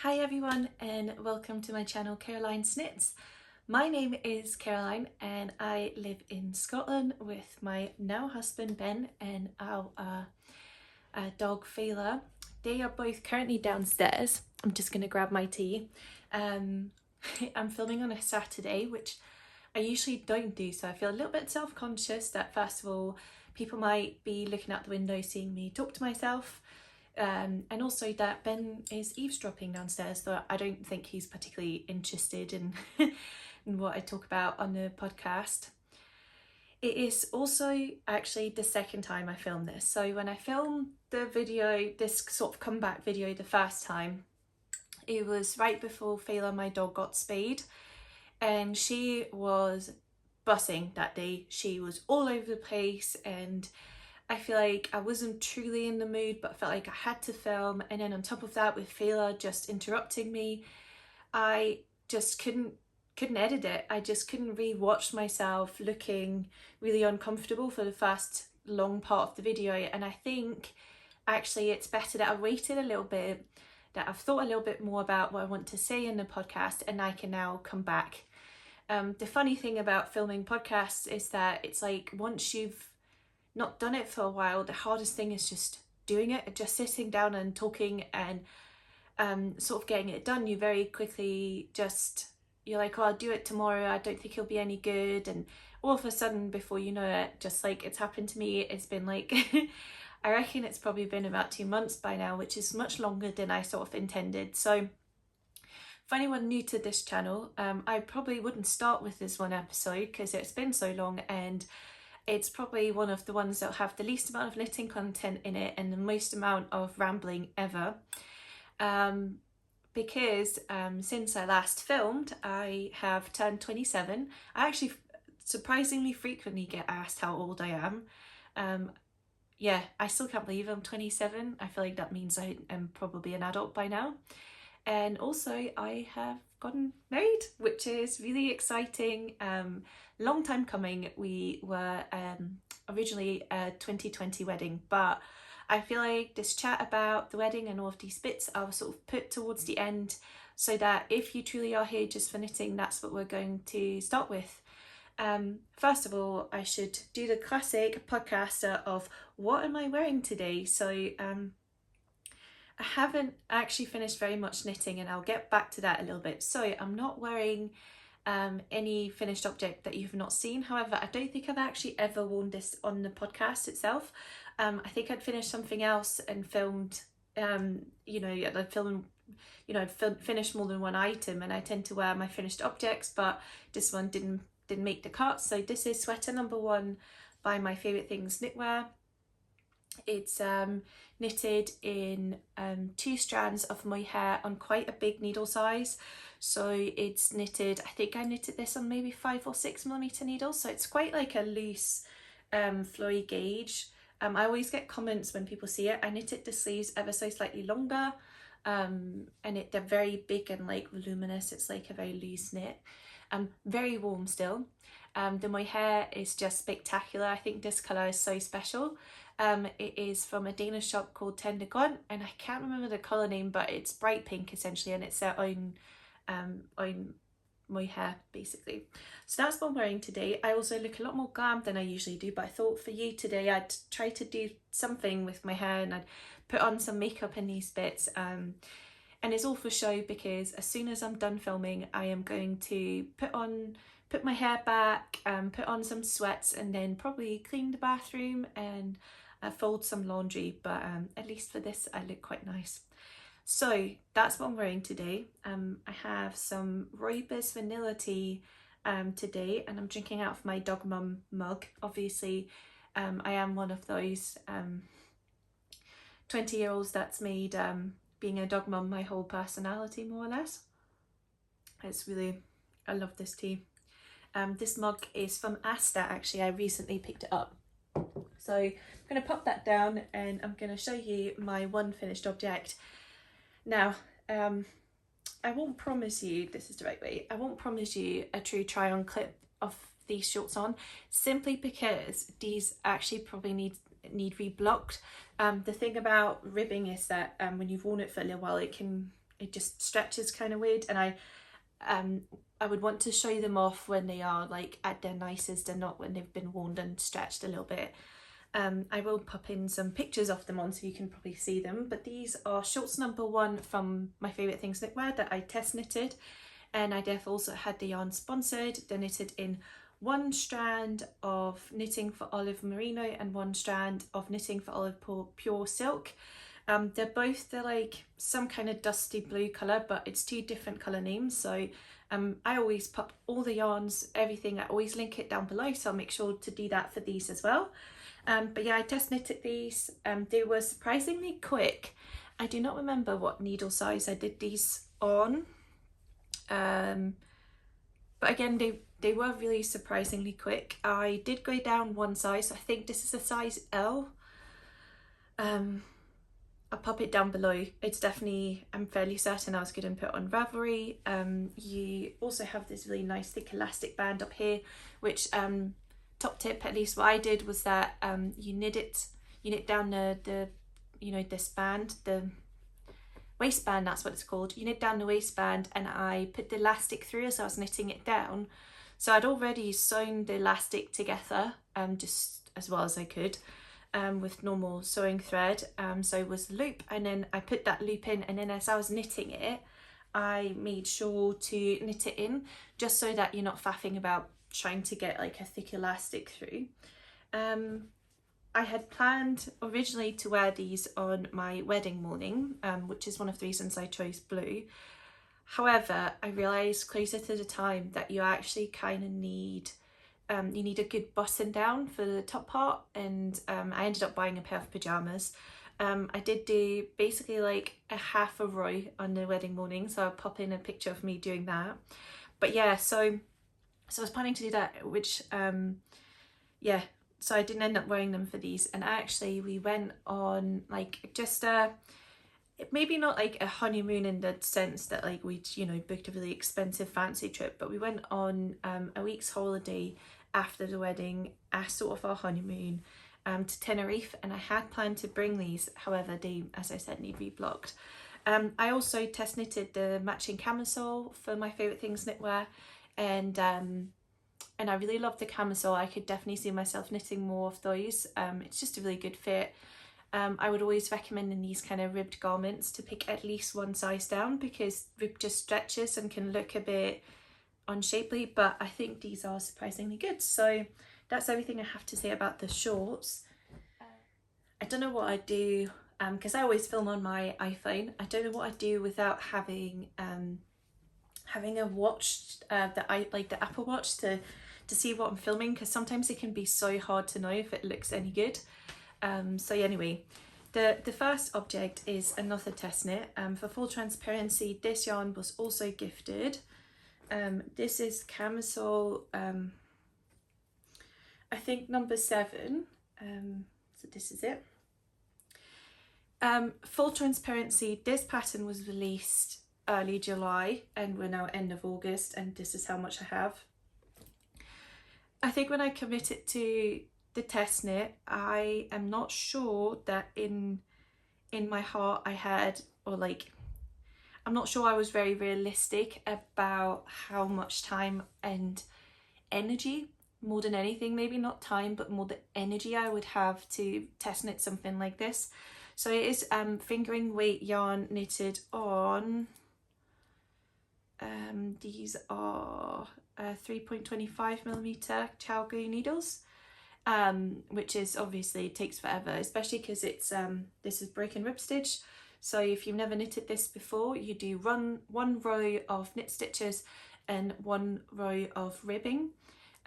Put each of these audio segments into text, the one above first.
Hi everyone and welcome to my channel Karoline Snits. My name is Karoline and I live in Scotland with my now husband Ben and our dog Fela. They are both currently downstairs. I'm just going to grab my tea. I'm filming on a Saturday, which I usually don't do, so I feel a little bit self-conscious that first of all people might be looking out the window seeing me talk to myself. And also that Ben is eavesdropping downstairs, though I don't think he's particularly interested in, in what I talk about on the podcast. It is also actually the second time I filmed this. So when I filmed the video, this sort of comeback video the first time, it was right before Fela, my dog, got spayed, and she was bussing that day. She was all over the place and I feel like I wasn't truly in the mood, but I felt like I had to film. And then on top of that, with Fela just interrupting me, I just couldn't edit it. I just couldn't re-watch myself looking really uncomfortable for the first long part of the video. And I think actually it's better that I waited a little bit, that I've thought a little bit more about what I want to say in the podcast, and I can now come back. The funny thing about filming podcasts is that it's like once you've not done it for a while, the hardest thing is just doing it, just sitting down and talking and sort of getting it done. You very quickly you're like, oh, I'll do it tomorrow, I don't think it'll be any good, and all of a sudden before you know it, just like it's happened to me, it's been like I reckon it's probably been about 2 months by now, which is much longer than I sort of intended. So for anyone new to this channel, I probably wouldn't start with this one episode because it's been so long, and it's probably one of the ones that have the least amount of knitting content in it and the most amount of rambling ever. Because since I last filmed, I have turned 27. I actually surprisingly frequently get asked how old I am. Yeah, I still can't believe I'm 27. I feel like that means I am probably an adult by now. And also I have gotten married, which is really exciting. Long time coming. We were originally a 2020 wedding, but I feel like this chat about the wedding and all of these bits I'll sort of put towards the end, so that if you truly are here just for knitting, that's what we're going to start with. First of all, I should do the classic podcaster of what am I wearing today. So I haven't actually finished very much knitting, and I'll get back to that a little bit. So I'm not wearing any finished object that you've not seen. However, I don't think I've actually ever worn this on the podcast itself. I think I'd finished something else and filmed, I'd finished more than one item, and I tend to wear my finished objects, but this one didn't make the cut. So this is sweater number 1 by My Favourite Things Knitwear. It's knitted in 2 strands of mohair on quite a big needle size. So it's knitted, I think I knitted this on maybe 5 or 6mm needles, so it's quite like a loose flowy gauge. I always get comments when people see it. I knitted the sleeves ever so slightly longer, and they're very big and like voluminous. It's like a very loose knit. Very warm still. The mohair is just spectacular. I think this colour is so special. It is from a Danish shop called Tendergrund, and I can't remember the colour name, but it's bright pink essentially, and it's their own mohair basically. So that's what I'm wearing today. I also look a lot more glam than I usually do, but I thought for you today I'd try to do something with my hair, and I'd put on some makeup in these bits. And it's all for show, because as soon as I'm done filming, I am going to put my hair back, put on some sweats, and then probably clean the bathroom and fold some laundry. But at least for this I look quite nice. So that's what I'm wearing today. I have some Rooibos vanilla tea today, and I'm drinking out of my dog mum mug. Obviously I am one of those 20-year-olds that's made being a dog mum my whole personality, more or less. I love this tea. This mug is from Asta, actually. I recently picked it up. So I'm going to pop that down, and I'm going to show you my one finished object. Now, I won't promise you, this is the right way, I won't promise you a true try on clip of these shorts on, simply because these actually probably need reblocked. The thing about ribbing is that when you've worn it for a little while, it can it just stretches kind of weird, and I would want to show them off when they are like at their nicest and not when they've been worn and stretched a little bit. I will pop in some pictures of them on so you can probably see them, but these are shorts number 1 from my favourite things knitwear that I test knitted, and I therefore also had the yarn sponsored. They're knitted in 1 strand of Knitting for Olive Merino and 1 strand of Knitting for Olive Pure Silk. They're like some kind of dusty blue colour, but it's 2 different colour names, so I always pop all the yarns, everything, I always link it down below, so I'll make sure to do that for these as well. But yeah, I test knitted these. They were surprisingly quick. I do not remember what needle size I did these on, but again, they were really surprisingly quick. I did go down 1 size, so I think this is a size L. I'll pop it down below. It's definitely, I'm fairly certain I was good and put on Ravelry. You also have this really nice thick elastic band up here, which top tip, at least what I did, was that you knit down the you know, this band, the waistband, that's what it's called. You knit down the waistband, and I put the elastic through as I was knitting it down. So I'd already sewn the elastic together just as well as I could with normal sewing thread. So it was the loop, and then I put that loop in, and then as I was knitting it, I made sure to knit it in, just so that you're not faffing about trying to get like a thick elastic through. I had planned originally to wear these on my wedding morning, which is one of the reasons I chose blue. However, I realised closer to the time that you actually kind of need you need a good button down for the top part, and I ended up buying a pair of pyjamas. I did do basically like a half a row on the wedding morning, so I'll pop in a picture of me doing that. But yeah, so I was planning to do that, which yeah, so I didn't end up wearing them for these. And actually we went on like just maybe not like a honeymoon in the sense that like we'd, you know, booked a really expensive fancy trip, but we went on a week's holiday after the wedding as sort of our honeymoon to Tenerife, and I had planned to bring these. However, they, as I said, need reblocked. I also test knitted the matching camisole for my favourite things knitwear, and I really love the camisole. I could definitely see myself knitting more of those. It's just a really good fit. I would always recommend in these kind of ribbed garments to pick at least 1 size down, because rib just stretches and can look a bit unshapely, but I think these are surprisingly good. So that's everything I have to say about the shorts. I don't know what I'd do, because I always film on my iPhone. I don't know what I'd do without having a watch, the Apple Watch to see what I'm filming, because sometimes it can be so hard to know if it looks any good. So anyway, the first object is another test knit. For full transparency, this yarn was also gifted. This is camisole, I think number 7. So this is it. Full transparency, this pattern was released early July, and we're now end of August, and this is how much I have. I think when I committed to the test knit, I am not sure that in my heart I had, or like, I'm not sure I was very realistic about how much time and energy, more than anything, maybe not time, but more the energy I would have to test knit something like this. So it is fingering weight yarn knitted on, these are 3.25mm Chalgo needles, which is obviously takes forever, especially because it's this is break and rib stitch. So if you've never knitted this before, you do one row of knit stitches and 1 row of ribbing.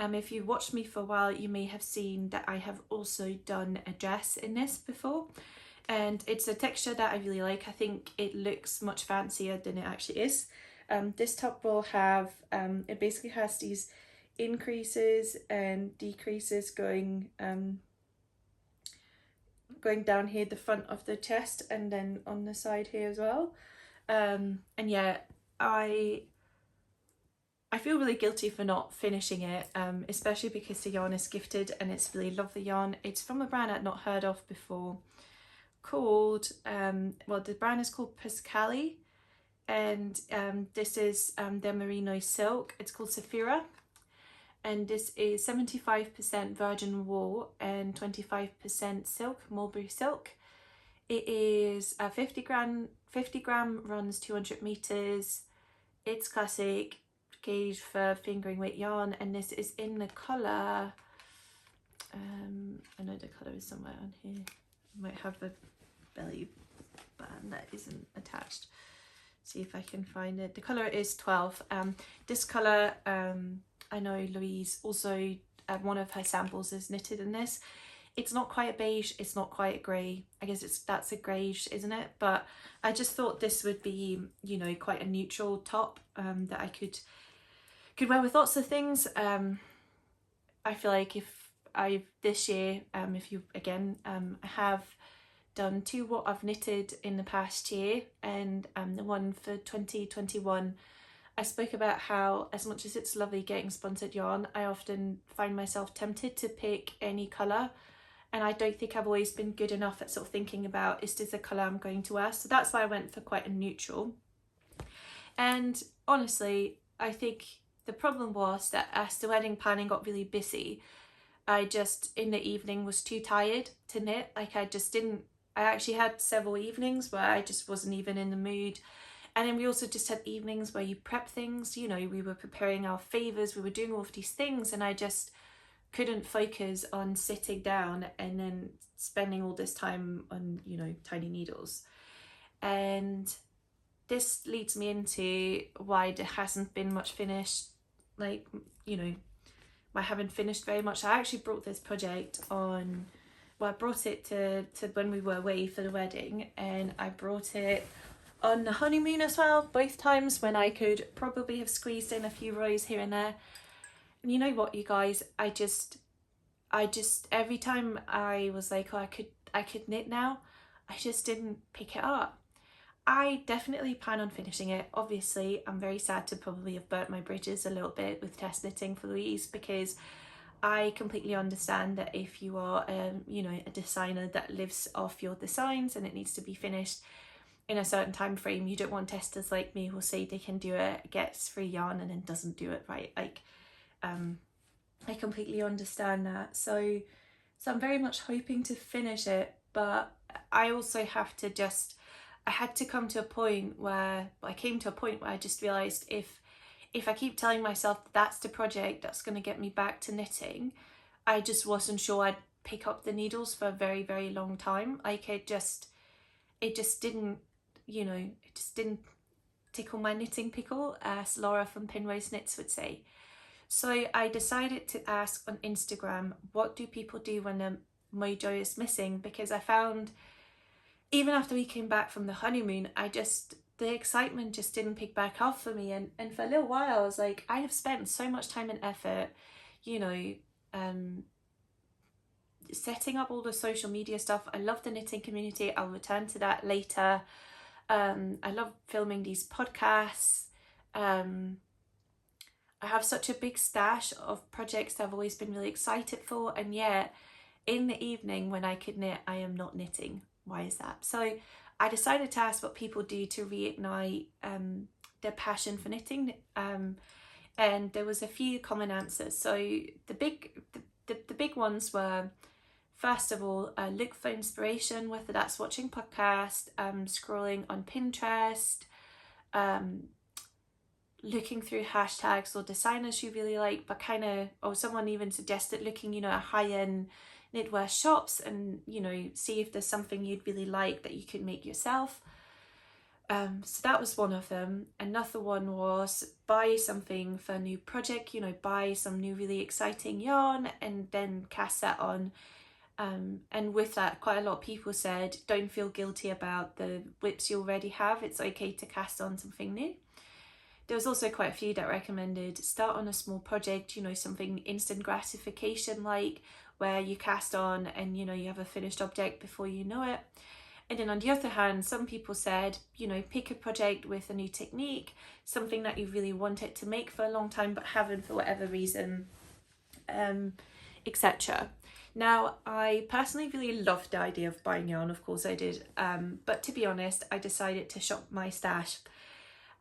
If you've watched me for a while, you may have seen that I have also done a dress in this before, and it's a texture that I really like. I think it looks much fancier than it actually is. This top will have, it basically has these increases and decreases going down here the front of the chest, and then on the side here as well. And yeah, I feel really guilty for not finishing it, especially because the yarn is gifted and it's really lovely yarn. It's from a brand I'd not heard of before, called well, the brand is called Pascuali, and this is their merino silk. It's called Saffira, and this is 75% virgin wool and 25% silk, mulberry silk. It is a 50 gram, runs 200 meters. It's classic gauge for fingering weight yarn, and this is in the colour, I know the colour is somewhere on here. I might have the belly band that isn't attached. See if I can find it. The colour is 12. This colour, I know Louise also, one of her samples is knitted in this. It's not quite a beige, it's not quite a grey. I guess that's a greyish, isn't it? But I just thought this would be, you know, quite a neutral top that I could wear with lots of things. I feel like this year, if you again have done 2 what I've knitted in the past year, and the one for 2021, I spoke about how, as much as it's lovely getting sponsored yarn, I often find myself tempted to pick any colour, and I don't think I've always been good enough at sort of thinking about, is this a colour I'm going to wear? So that's why I went for quite a neutral. And honestly, I think the problem was that as the wedding planning got really busy, I just in the evening was too tired to knit. Like I actually had several evenings where I just wasn't even in the mood. And then we also just had evenings where you prep things, you know, we were preparing our favours, we were doing all of these things, and I just couldn't focus on sitting down and then spending all this time on, you know, tiny needles. And this leads me into why there hasn't been much finished, like, you know, I haven't finished very much. I actually brought this project on, well, I brought it to when we were away for the wedding, and I brought it on the honeymoon as well, both times when I could probably have squeezed in a few rows here and there. And you know what, you guys, I just every time I was like, oh, I could knit now, I just didn't pick it up. I definitely plan on finishing it. Obviously, I'm very sad to probably have burnt my bridges a little bit with test knitting for Louise, because I completely understand that if you are, you know, a designer that lives off your designs and it needs to be finished in a certain time frame, you don't want testers like me who'll say they can do it, gets free yarn, and then doesn't do it right. Like, I completely understand that. So I'm very much hoping to finish it, but I also have to I had to come to a point where, I came to a point where I just realised if I keep telling myself that that's the project that's going to get me back to knitting, I just wasn't sure I'd pick up the needles for a very, very long time. Like it just didn't, you know, it just didn't tickle my knitting pickle, as Laura from Pinrose Knits would say. So I decided to ask on Instagram, what do people do when their mojo is missing? Because I found, even after we came back from the honeymoon, the excitement just didn't pick back up for me. And for a little while, I was like, I have spent so much time and effort, you know, setting up all the social media stuff. I love the knitting community. I'll return to that later. I love filming these podcasts. I have such a big stash of projects that I've always been really excited for, and yet in the evening when I could knit, I am not knitting. Why is that? So I decided to ask what people do to reignite their passion for knitting, and there was a few common answers. So the big ones were, first of all, look for inspiration, whether that's watching podcasts, scrolling on Pinterest, looking through hashtags or designers you really like, but or someone even suggested looking, you know, at high-end knitwear shops and, you know, see if there's something you'd really like that you could make yourself. So that was one of them. Another one was buy something for a new project, you know, buy some new really exciting yarn and then cast that on. And with that, quite a lot of people said, don't feel guilty about the whips you already have. It's okay to cast on something new. There was also quite a few that recommended start on a small project, you know, something instant gratification like, where you cast on and, you know, you have a finished object before you know it. And then on the other hand, some people said, you know, pick a project with a new technique, something that you really wanted to make for a long time but haven't for whatever reason, etc. Now, I personally really loved the idea of buying yarn, of course I did, but to be honest, I decided to shop my stash.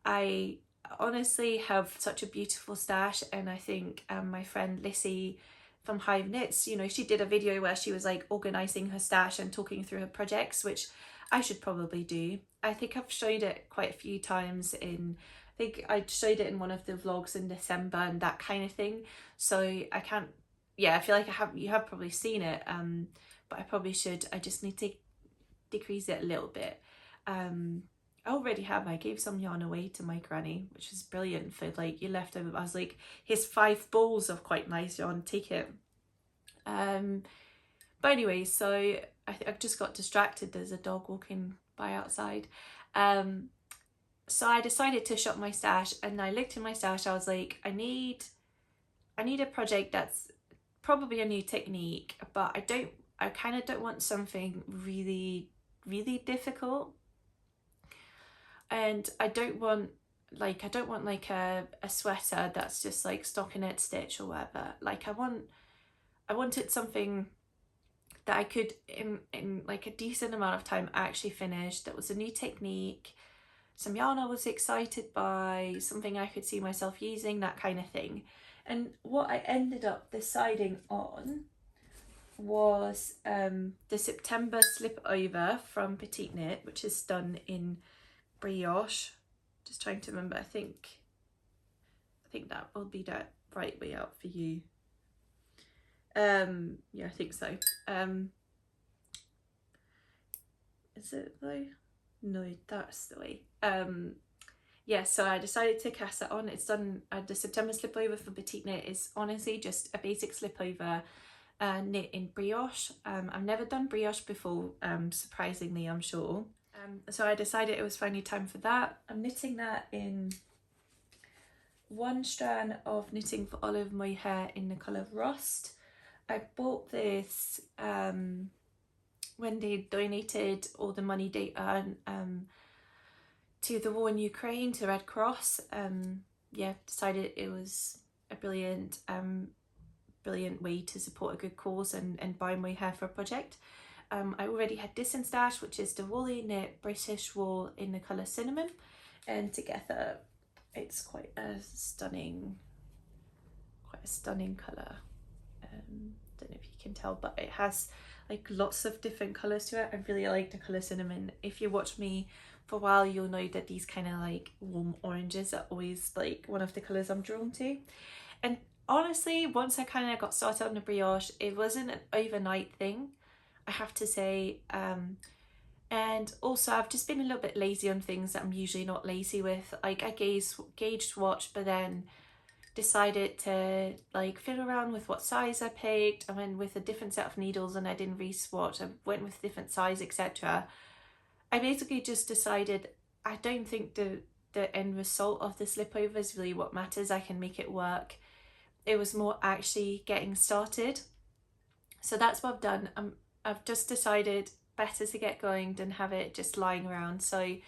I honestly have such a beautiful stash, and I think my friend Lissy from Hive Knits, you know, she did a video where she was like organising her stash and talking through her projects, which I should probably do. I think I've showed it quite a few times in, I think I showed it in one of the vlogs in December and that kind of thing. So I can't, yeah, I feel like you have probably seen it, but I probably should. I just need to decrease it a little bit. I already have. I gave some yarn away to my granny, which is brilliant for like your leftover. I was like, here's 5 balls of quite nice yarn, take it. But anyway, so I just got distracted. There's a dog walking by outside. So I decided to shop my stash, and I looked in my stash. I was like, I need a project that's probably a new technique, but I kind of don't want something really, really difficult. And I don't want like a sweater that's just like stockinette stitch or whatever. Like I wanted something that I could in like a decent amount of time actually finish, that was a new technique, some yarn I was excited by, something I could see myself using, that kind of thing. And what I ended up deciding on was the September slip over from Petite Knit, which is done in brioche. Just trying to remember. I think that will be that right way out for you. Yeah, I think so. Is it though? No, that's the way. Yeah, so I decided to cast that on. It's done. The September slip over for Petite Knit is honestly just a basic slip over knit in brioche. I've never done brioche before, surprisingly, I'm sure. So I decided it was finally time for that. I'm knitting that in 1 strand of Knitting for Olive mohair in the colour Rust. I bought this when they donated all the money they earn to the war in Ukraine, to Red Cross. Yeah, decided it was a brilliant way to support a good cause and buy mohair for a project. I already had this in stash, which is the woolly knit British wool in the colour Cinnamon, and together it's quite a stunning colour. Don't know if you can tell, but it has like lots of different colours to it. I really like the colour Cinnamon. If you watch me for a while, you'll know that these kind of like warm oranges are always like one of the colours I'm drawn to. And honestly, once I kind of got started on the brioche, it wasn't an overnight thing, I have to say. And also I've just been a little bit lazy on things that I'm usually not lazy with. Like I gauge swatch, but then decided to like fiddle around with what size I picked. I went with a different set of needles and I didn't re-swatch. I went with different size, etc. I basically just decided I don't think the end result of the slip over is really what matters. I can make it work. It was more actually getting started. So that's what I've done. I've just decided better to get going than have it just lying around. So I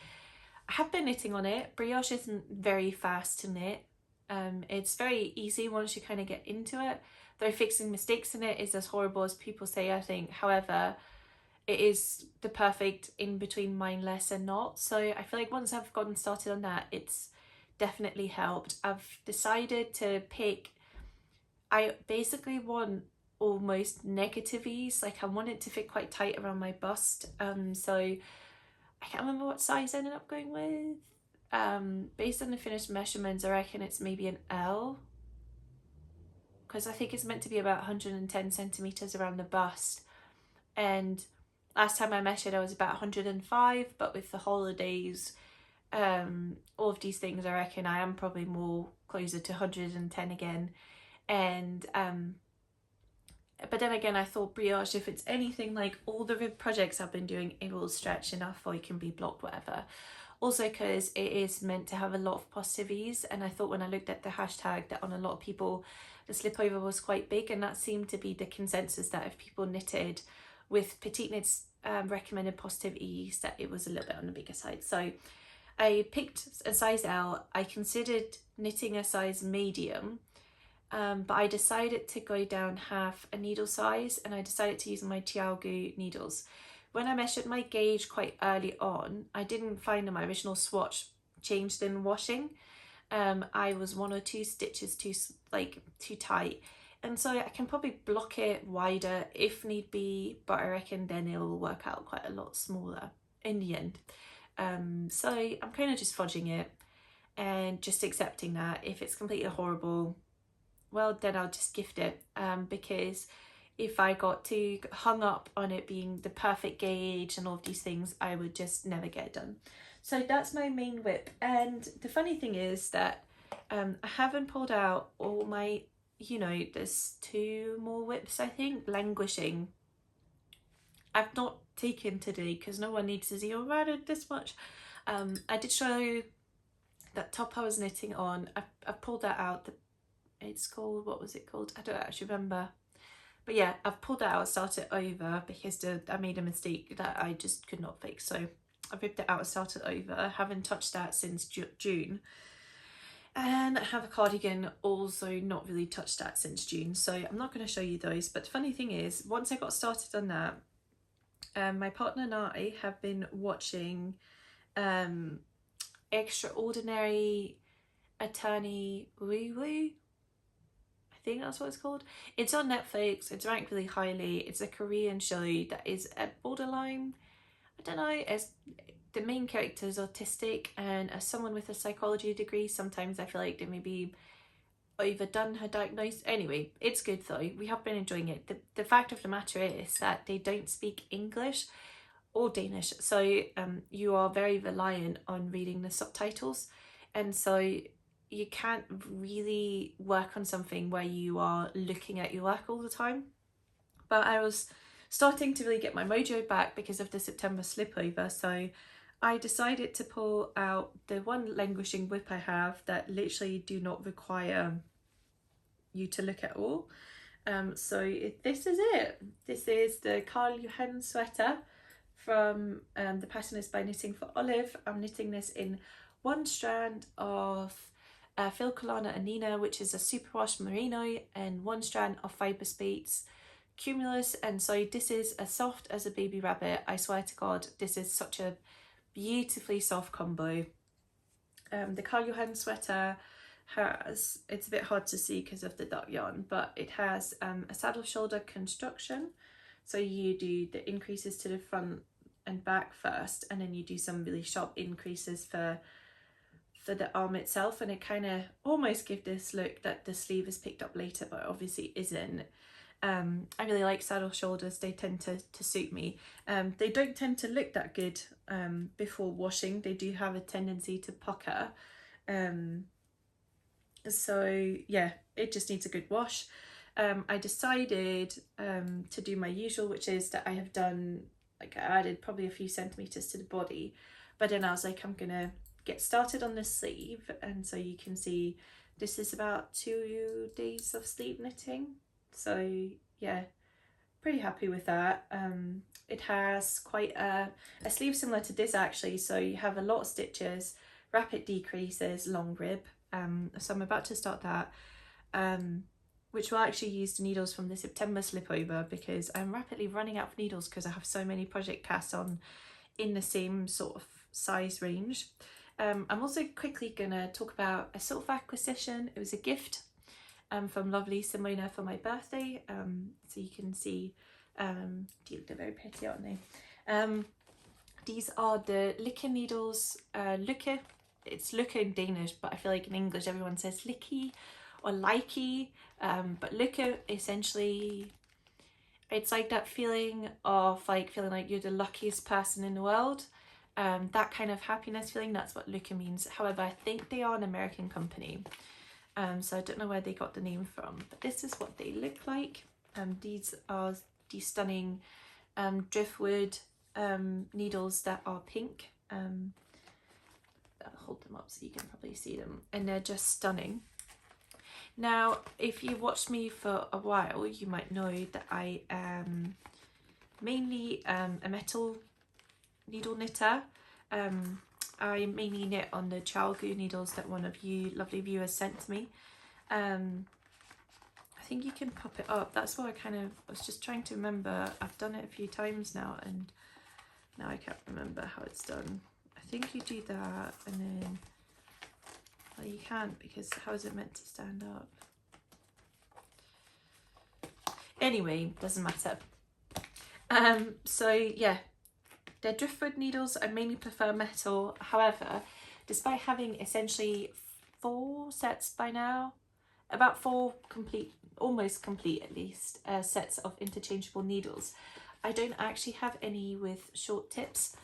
have been knitting on it. Brioche isn't very fast to knit. It's very easy once you kind of get into it, though fixing mistakes in it is as horrible as people say, I think. However, it is the perfect in between mindless and not. So I feel like once I've gotten started on that, it's definitely helped. I've decided to pick, I basically want almost negative ease. Like I want it to fit quite tight around my bust. So I can't remember what size I ended up going with. Based on the finished measurements, I reckon it's maybe an L, because I think it's meant to be about 110 centimeters around the bust, and last time I measured I was about 105, but with the holidays, all of these things, I reckon I am probably more closer to 110 again. And but then again, I thought brioche, if it's anything like all the rib projects I've been doing, it will stretch enough or it can be blocked, whatever. Also because it is meant to have a lot of positive ease, and I thought when I looked at the hashtag that on a lot of people the slip over was quite big, and that seemed to be the consensus, that if people knitted with Petite Knit's recommended positive ease, that it was a little bit on the bigger side. So I picked a size L. I considered knitting a size medium, but I decided to go down half a needle size, and I decided to use my Tiago needles. When I measured my gauge quite early on, I didn't find on my original swatch changed in washing. I was 1 or 2 stitches too tight, and so I can probably block it wider if need be, but I reckon then it'll work out quite a lot smaller in the end. So I'm kind of just fudging it and just accepting that if it's completely horrible, well then I'll just gift it, because if I got too hung up on it being the perfect gauge and all of these things, I would just never get it done. So that's my main whip. And the funny thing is that I haven't pulled out all my, you know, there's 2 more whips I think languishing. I've not taken today because no one needs to see, oh, I did this much. I did show you that top I was knitting on. I've pulled that out. It's called, what was it called? I don't actually remember. But yeah, I've pulled that out, started over because I made a mistake that I just could not fix. So I ripped it out and started over. I haven't touched that since June. And I have a cardigan, also not really touched that since June. So I'm not going to show you those. But the funny thing is, once I got started on that, my partner and I have been watching Extraordinary Attorney Woo Woo. I think that's what it's called. It's on Netflix. It's ranked really highly. It's a Korean show that is a borderline, I don't know, as the main character is autistic, and as someone with a psychology degree, sometimes I feel like they maybe overdone her diagnosis. Anyway, it's good though. We have been enjoying it. The fact of the matter is that they don't speak English or Danish, so you are very reliant on reading the subtitles, and so you can't really work on something where you are looking at your work all the time. But I was starting to really get my mojo back because of the September slipover, so I decided to pull out the one languishing whip I have that literally do not require you to look at all. So this is it. This is the Johan sweater from the pattern is by Knitting for Olive. I'm knitting this in 1 strand of Phil Colana and Nina, which is a superwash merino, and 1 strand of Fibre Speeds Cumulus. And so this is as soft as a baby rabbit. I swear to God, this is such a beautifully soft combo. The Johan sweater has, it's a bit hard to see because of the dark yarn, but it has a saddle shoulder construction. So you do the increases to the front and back first, and then you do some really sharp increases for the arm itself, and it kind of almost gives this look that the sleeve is picked up later, but obviously isn't. I really like saddle shoulders. They tend to suit me. They don't tend to look that good before washing. They do have a tendency to pucker. So yeah, it just needs a good wash. I decided to do my usual, which is that I have done, like, I added probably a few centimeters to the body, but then I was like, I'm gonna get started on the sleeve. And so you can see this is about 2 days of sleeve knitting. So yeah, pretty happy with that. It has quite a sleeve similar to this actually, so you have a lot of stitches, rapid decreases, long rib. So I'm about to start that, which will actually use the needles from the September slipover, because I'm rapidly running out of needles because I have so many project casts on in the same sort of size range. I'm also quickly gonna talk about a sort of acquisition. It was a gift from lovely Simona for my birthday. So you can see, they're very pretty, aren't they? These are the Lykke needles. Lykke, it's Lykke in Danish, but I feel like in English everyone says Lykke or Likey. But Lykke, essentially, it's like that feeling of like feeling like you're the luckiest person in the world. That kind of happiness feeling, that's what Lykke means. However, I think they are an American company. So I don't know where they got the name from, but this is what they look like. These are the stunning driftwood needles that are pink. I'll hold them up so you can probably see them, and they're just stunning. Now, if you watched me for a while, you might know that I am mainly a metal needle knitter. I mainly knit on the Chalgu needles that one of you lovely viewers sent to me. I think you can pop it up. That's what I was just trying to remember. I've done it a few times now and now I can't remember how it's done. I think you do that and then Well, you can't, because how is it meant to stand up? Anyway, doesn't matter. So yeah, they're driftwood needles. I mainly prefer metal. However, despite having essentially 4 sets by now, about 4 complete, almost complete at least, sets of interchangeable needles, I don't actually have any with short tips.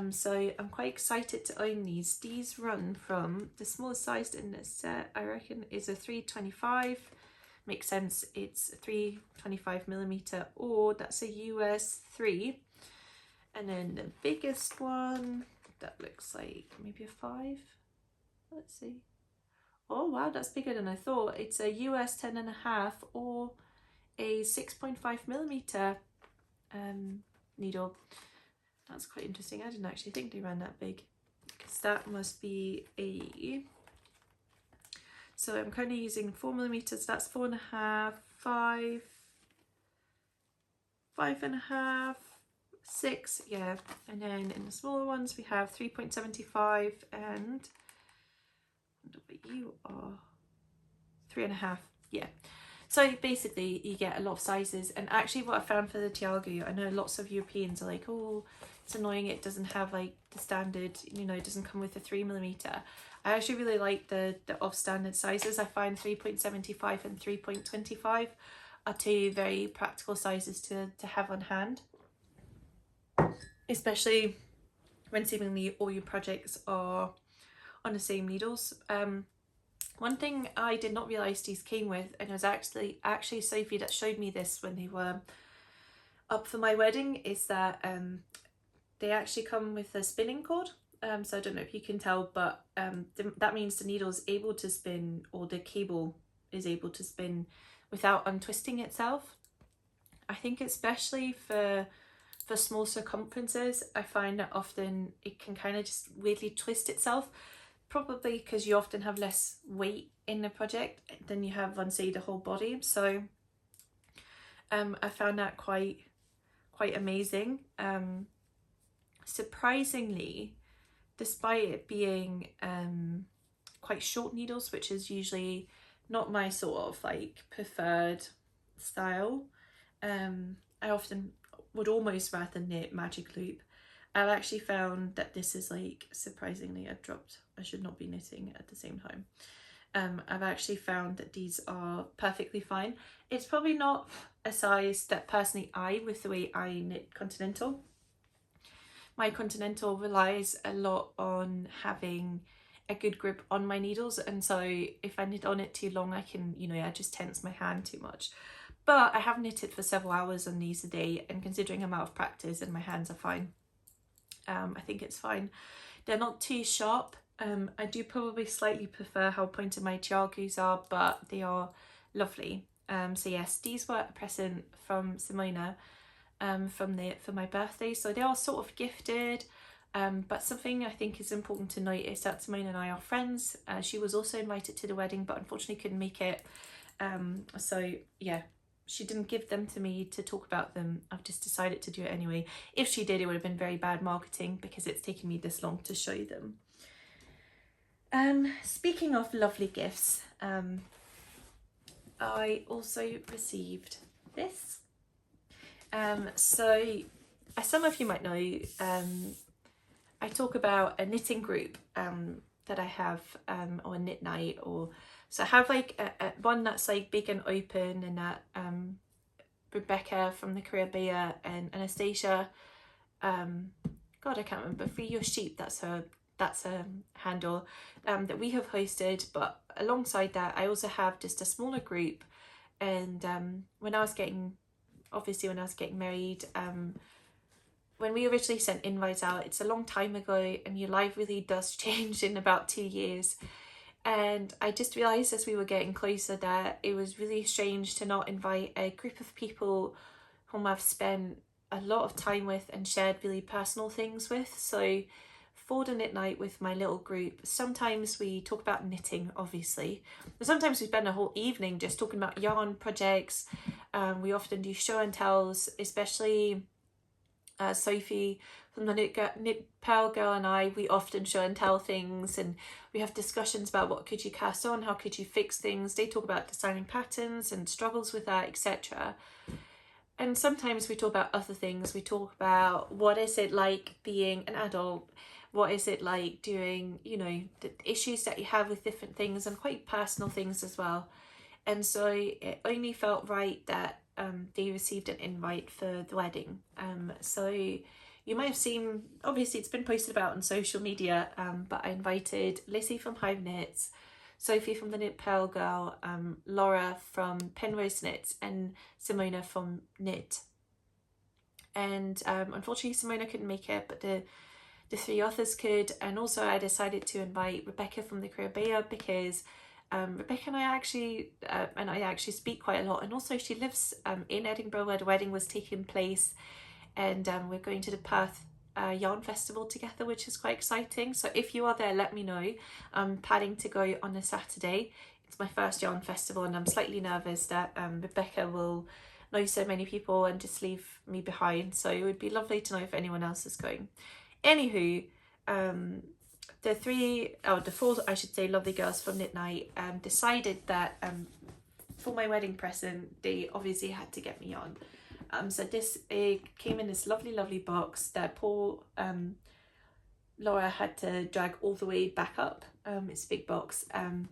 So I'm quite excited to own these. These run from, the smallest size in this set, I reckon, is a 325. Makes sense, it's 325mm, or that's a US 3. And then the biggest one, that looks like maybe a 5. Let's see. Oh wow, that's bigger than I thought. It's a US 10.5 or a 6.5mm needle. That's quite interesting. I didn't actually think they ran that big, because that must be a, so I'm currently using 4mm, that's 4.5, 5, 5.5, 6, yeah. And then in the smaller ones we have 3.75 and, but you are 3.5, yeah. So basically you get a lot of sizes. And actually what I found for the Tiago, I know lots of Europeans are like, oh, it's annoying it doesn't have like the standard, you know, it doesn't come with a 3mm. I actually really like the off standard sizes. I find 3.75 and 3.25 are 2 very practical sizes to have on hand, especially when seemingly all your projects are on the same needles. One thing I did not realise these came with, and it was actually Sophie that showed me this when they were up for my wedding, is that they actually come with a spinning cord. So I don't know if you can tell, but that means the needle is able to spin, or the cable is able to spin without untwisting itself. I think especially for small circumferences, I find that often it can kind of just weirdly twist itself, probably because you often have less weight in the project than you have on, say, the whole body. So I found that quite amazing. Surprisingly, despite it being quite short needles, which is usually not my sort of like preferred style, I often would almost rather knit magic loop. I've actually found that this is like, surprisingly, I should not be knitting at the same time. I've actually found that these are perfectly fine. It's probably not a size that personally with the way I knit continental. My continental relies a lot on having a good grip on my needles, and so if I knit on it too long, I can, you know, I just tense my hand too much. But I have knitted for several hours on these a day, and considering I'm out of practice and my hands are fine, I think it's fine. They're not too sharp. I do probably slightly prefer how pointed my Tiagos are, but they are lovely. So yes, these were a present from Simona for my birthday, so they are sort of gifted. But something I think is important to note is that Simona and I are friends. She was also invited to the wedding, but unfortunately couldn't make it. So yeah, she didn't give them to me to talk about them. I've just decided to do it anyway. If she did, it would have been very bad marketing, because it's taken me this long to show them. Speaking of lovely gifts, I also received this. So as some of you might know, I talk about a knitting group that I have, or a knit night, or so I have like a one that's like big and open, and that Rebecca from the Caribbean and Anastasia, God, I can't remember, Free Your Sheep, that's her handle, that we have hosted. But alongside that, I also have just a smaller group. And when I was getting married, when we originally sent invites out, it's a long time ago, and your life really does change in about 2 years. And I just realised as we were getting closer that it was really strange to not invite a group of people whom I've spent a lot of time with and shared really personal things with. So for the knit night with my little group, sometimes we talk about knitting, obviously, but sometimes we spend a whole evening just talking about yarn projects. We often do show and tells, especially Sophie from the knit pal girl and I, we often show and tell things, and we have discussions about what could you cast on, how could you fix things. They talk about designing patterns and struggles with that, etc. And sometimes we talk about other things. We talk about what is it like being an adult, what is it like doing, you know, the issues that you have with different things, and quite personal things as well. And so it only felt right that they received an invite for the wedding. So you might have seen, obviously it's been posted about on social media, but I invited Lizzie from Hive Knits, Sophie from the Knit Pearl Girl, Laura from Penrose Knits, and Simona from Knit. And unfortunately Simona couldn't make it, but the three others could. And also I decided to invite Rebecca from the Caribbean, because Rebecca and I actually speak quite a lot, and also she lives in Edinburgh where the wedding was taking place, and we're going to the Perth yarn festival together, which is quite exciting. So if you are there, let me know. I'm planning to go on a Saturday. It's my first yarn festival, and I'm slightly nervous that Rebecca will know so many people and just leave me behind. So it would be lovely to know if anyone else is going. Anywho, the four, I should say, lovely girls from Knit Night decided that for my wedding present, they obviously had to get me on. So this came in this lovely box that poor Laura had to drag all the way back up. It's a big box, and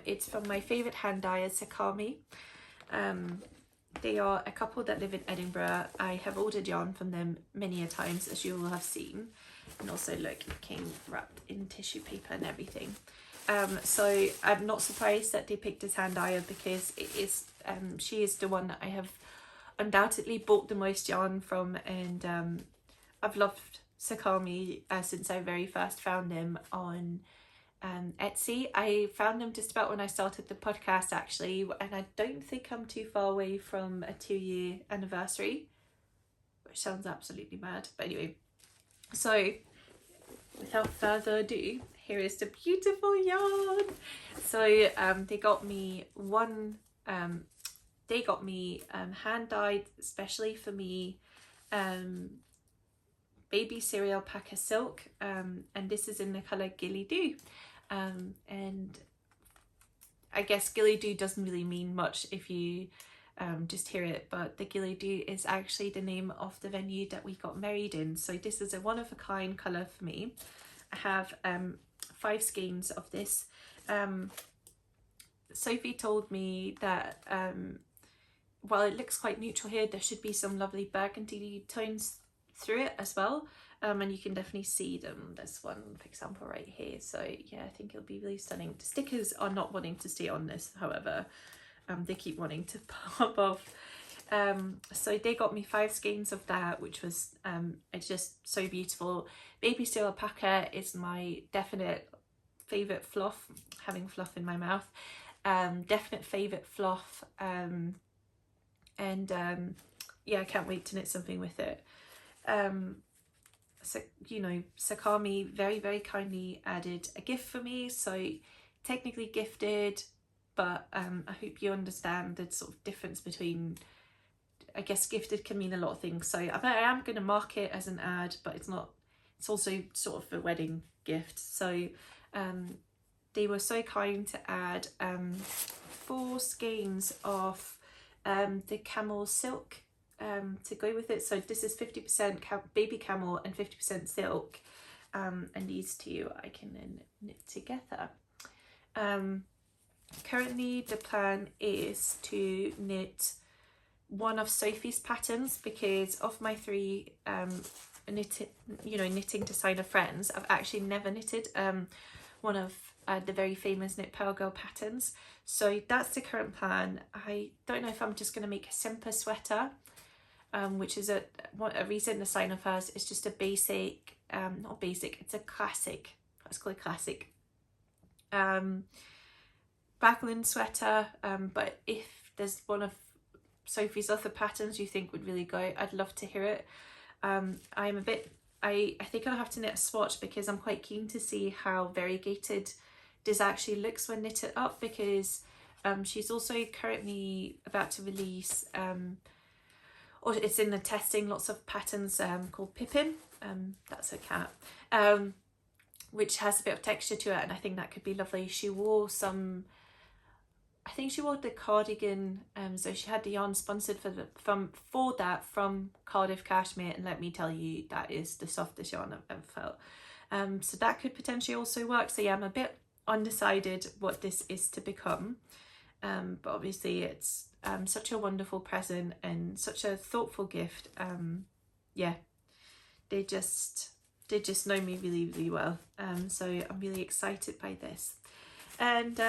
it's from my favourite hand dyer, Sakami. They are a couple that live in Edinburgh. I have ordered yarn from them many a times, as you will have seen. And also look, it came wrapped in tissue paper and everything. So I'm not surprised that they picked this hand dyer, because it is she is the one that I have undoubtedly bought the most yarn from, and I've loved Sakami since I very first found them on Etsy. I found them just about when I started the podcast, actually, and I don't think I'm too far away from a 2-year anniversary, which sounds absolutely mad, but anyway. So without further ado, here is the beautiful yarn. So they got me hand dyed especially for me baby cereal packer silk, and this is in the colour Gilly Doo. And I guess Gilly Doo doesn't really mean much if you just hear it, but the Gilly Doo is actually the name of the venue that we got married in. So this is a one-of-a-kind colour for me. I have 5 skeins of this. Sophie told me that while it looks quite neutral here, there should be some lovely burgundy tones through it as well, and you can definitely see them. There's one, for example, right here. So yeah, I think it'll be really stunning. The stickers are not wanting to stay on this, however. They keep wanting to pop off. So they got me 5 skeins of that, which was it's just so beautiful. Baby steel alpaca is my definite favourite fluff, having fluff in my mouth. Definite favourite fluff, and yeah, I can't wait to knit something with it. So, you know, Sakami very kindly added a gift for me, so technically gifted, but I hope you understand the sort of difference between, I guess gifted can mean a lot of things. So I am going to mark it as an ad, but it's not, it's also sort of a wedding gift. So they were so kind to add 4 skeins of the camel silk to go with it. So this is 50% baby camel and 50% silk, and these two I can then knit together. Currently the plan is to knit one of Sophie's patterns, because of my 3 knitting designer friends, I've actually never knitted one of the very famous Knit Pearl Girl patterns. So that's the current plan. I don't know if I'm just going to make a simple sweater, which is a recent design of hers. It's just a basic, not basic, it's a classic, let's call it classic, backland sweater, but if there's one of Sophie's other patterns you think would really go, I'd love to hear it. I'm a bit, I think I'll have to knit a swatch, because I'm quite keen to see how variegated this actually looks when knitted up, because she's also currently about to release or it's in the testing, lots of patterns called Pippin, that's a cat, which has a bit of texture to it, and I think that could be lovely. She wore some, I think she wore the cardigan, so she had the yarn sponsored for that from Cardiff Cashmere, and let me tell you, that is the softest yarn I've ever felt. So that could potentially also work. So yeah, I'm a bit undecided what this is to become, but obviously it's such a wonderful present and such a thoughtful gift. Yeah, they just know me really, really well. So I'm really excited by this, and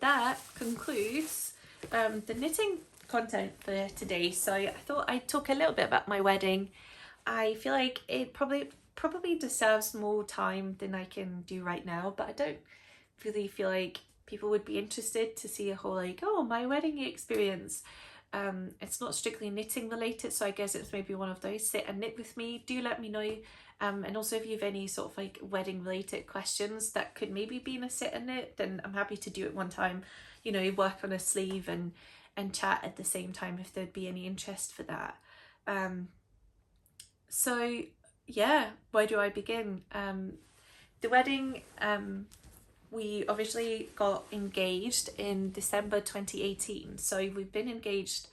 that concludes the knitting content for today. So I thought I'd talk a little bit about my wedding. I feel like it probably deserves more time than I can do right now, but I don't really feel like people would be interested to see a whole like, oh, my wedding experience. It's not strictly knitting related, so I guess it's maybe one of those sit and knit with me. Do let me know. And also if you have any sort of like wedding related questions that could maybe be in a sit and knit, then I'm happy to do it one time, you know, work on a sleeve and chat at the same time if there'd be any interest for that. So yeah, where do I begin? The wedding, we obviously got engaged in December 2018, so we've been engaged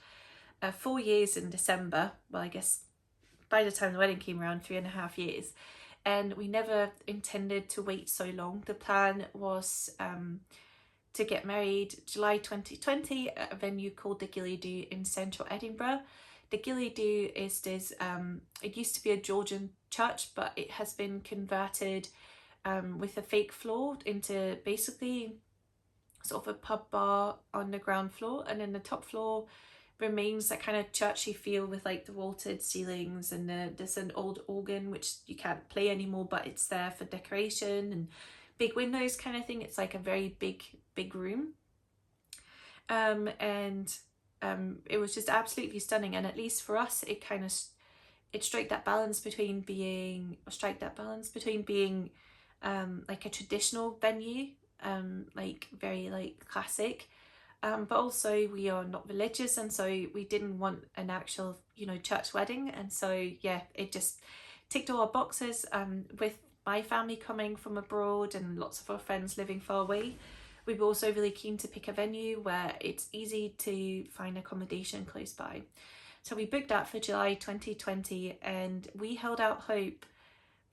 4 years in December. Well, I guess by the time the wedding came around, 3.5 years, and we never intended to wait so long. The plan was to get married July 2020 at a venue called the Gilly Do in central Edinburgh. The Gilly Do is this, it used to be a Georgian church, but it has been converted with a fake floor into basically sort of a pub bar on the ground floor, and then the top floor remains that kind of churchy feel with like the vaulted ceilings, and there's an old organ which you can't play anymore, but it's there for decoration, and big windows kind of thing. It's like a very big room, and it was just absolutely stunning. And at least for us, it kind of struck that balance between being like a traditional venue, like very like classic, but also we are not religious, and so we didn't want an actual, you know, church wedding. And so yeah, it just ticked all our boxes. With my family coming from abroad and lots of our friends living far away, we were also really keen to pick a venue where it's easy to find accommodation close by. So we booked that for July 2020, and we held out hope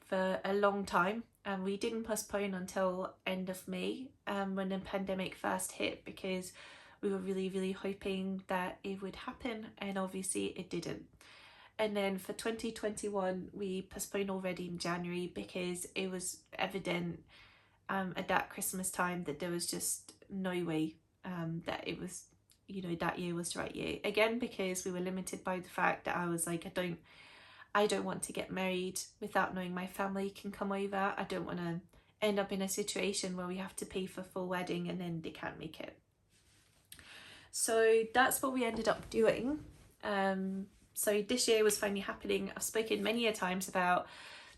for a long time, and we didn't postpone until end of May, when the pandemic first hit, because we were really hoping that it would happen, and obviously it didn't. And then for 2021 we postponed already in January, because it was evident at that Christmas time that there was just no way that it was, you know, that year was the right year. Again, because we were limited by the fact that I was like, I don't want to get married without knowing my family can come over. I don't want to end up in a situation where we have to pay for full wedding and then they can't make it. So that's what we ended up doing. So this year was finally happening. I've spoken many a times about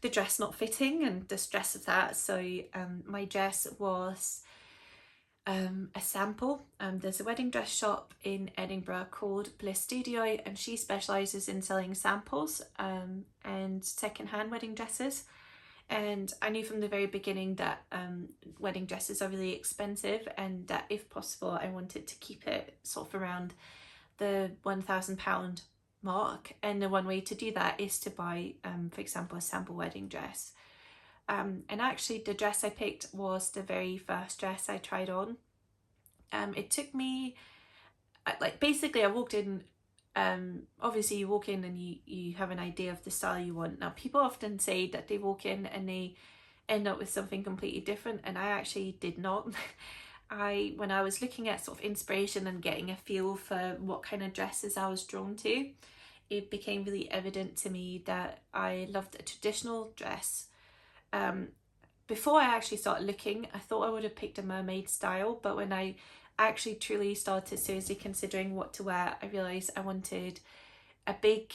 the dress not fitting and the stress of that. So my dress was a sample. There's a wedding dress shop in Edinburgh called Bliss Studio, and she specialises in selling samples and second-hand wedding dresses. And I knew from the very beginning that wedding dresses are really expensive, and that if possible I wanted to keep it sort of around the £1,000 mark. And the one way to do that is to buy, for example, a sample wedding dress. And actually the dress I picked was the very first dress I tried on. It took me, like, basically I walked in, obviously you walk in and you have an idea of the style you want. Now people often say that they walk in and they end up with something completely different, and I actually did not. When I was looking at sort of inspiration and getting a feel for what kind of dresses I was drawn to, it became really evident to me that I loved a traditional dress. Before I actually started looking, I thought I would have picked a mermaid style, but when I actually truly started seriously considering what to wear, I realised I wanted a big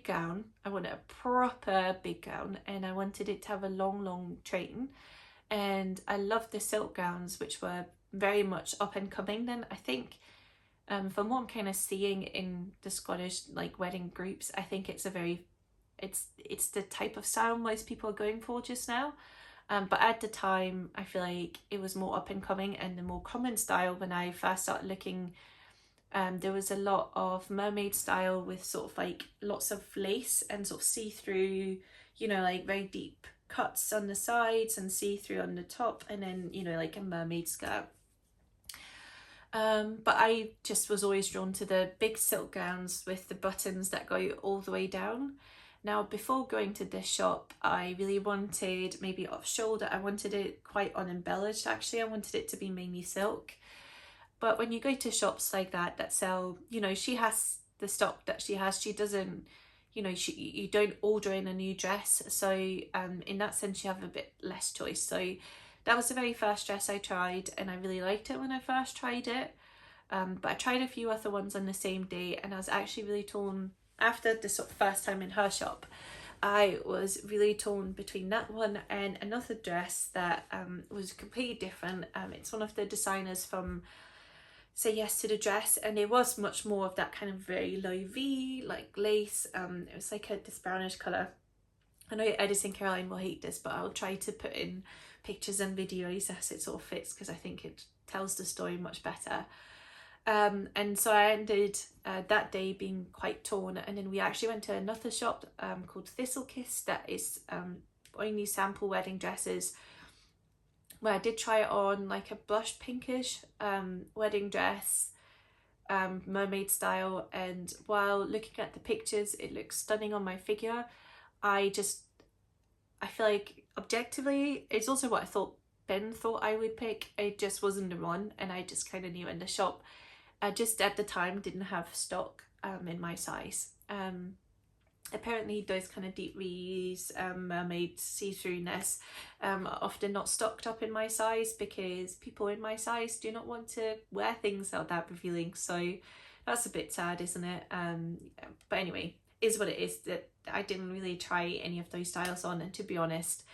gown. I wanted a proper big gown, and I wanted it to have a long train. And I loved the silk gowns, which were very much up and coming then. I think From what I'm kind of seeing in the Scottish like wedding groups, I think it's a very, it's the type of style most people are going for just now. But at the time, I feel like it was more up and coming and the more common style when I first started looking. There was a lot of mermaid style with sort of like lots of lace and sort of see-through, you know, like very deep cuts on the sides and see-through on the top, and then, you know, like a mermaid skirt. But I just was always drawn to the big silk gowns with the buttons that go all the way down. Now, before going to this shop, I really wanted maybe off shoulder. I wanted it quite unembellished, actually. I wanted it to be mainly silk. But when you go to shops like that sell, you know, she has the stock that she has. She doesn't, you know, you don't order in a new dress. So in that sense, you have a bit less choice. So that was the very first dress I tried, and I really liked it when I first tried it. But I tried a few other ones on the same day, and I was actually really torn after the sort of first time in her shop. I was really torn between that one and another dress that was completely different. It's one of the designers from Say Yes to the Dress, and it was much more of that kind of very low V, like lace. It was like this brownish colour. I know editing Caroline will hate this, but I'll try to put in pictures and videos as it sort of fits, because I think it tells the story much better. And so I ended that day being quite torn, and then we actually went to another shop called Thistle Kiss that is only sample wedding dresses, where I did try it on like a blush pinkish wedding dress, mermaid style, and while looking at the pictures it looks stunning on my figure, I feel like objectively it's also what I thought Ben thought I would pick. It just wasn't the one, and I just kind of knew in the shop just at the time didn't have stock in my size. Apparently those kind of deep V's, mermaid see-throughness are often not stocked up in my size, because people in my size do not want to wear things that are that revealing. So that's a bit sad, isn't it? But anyway, is what it is. That I didn't really try any of those styles on, and to be honest,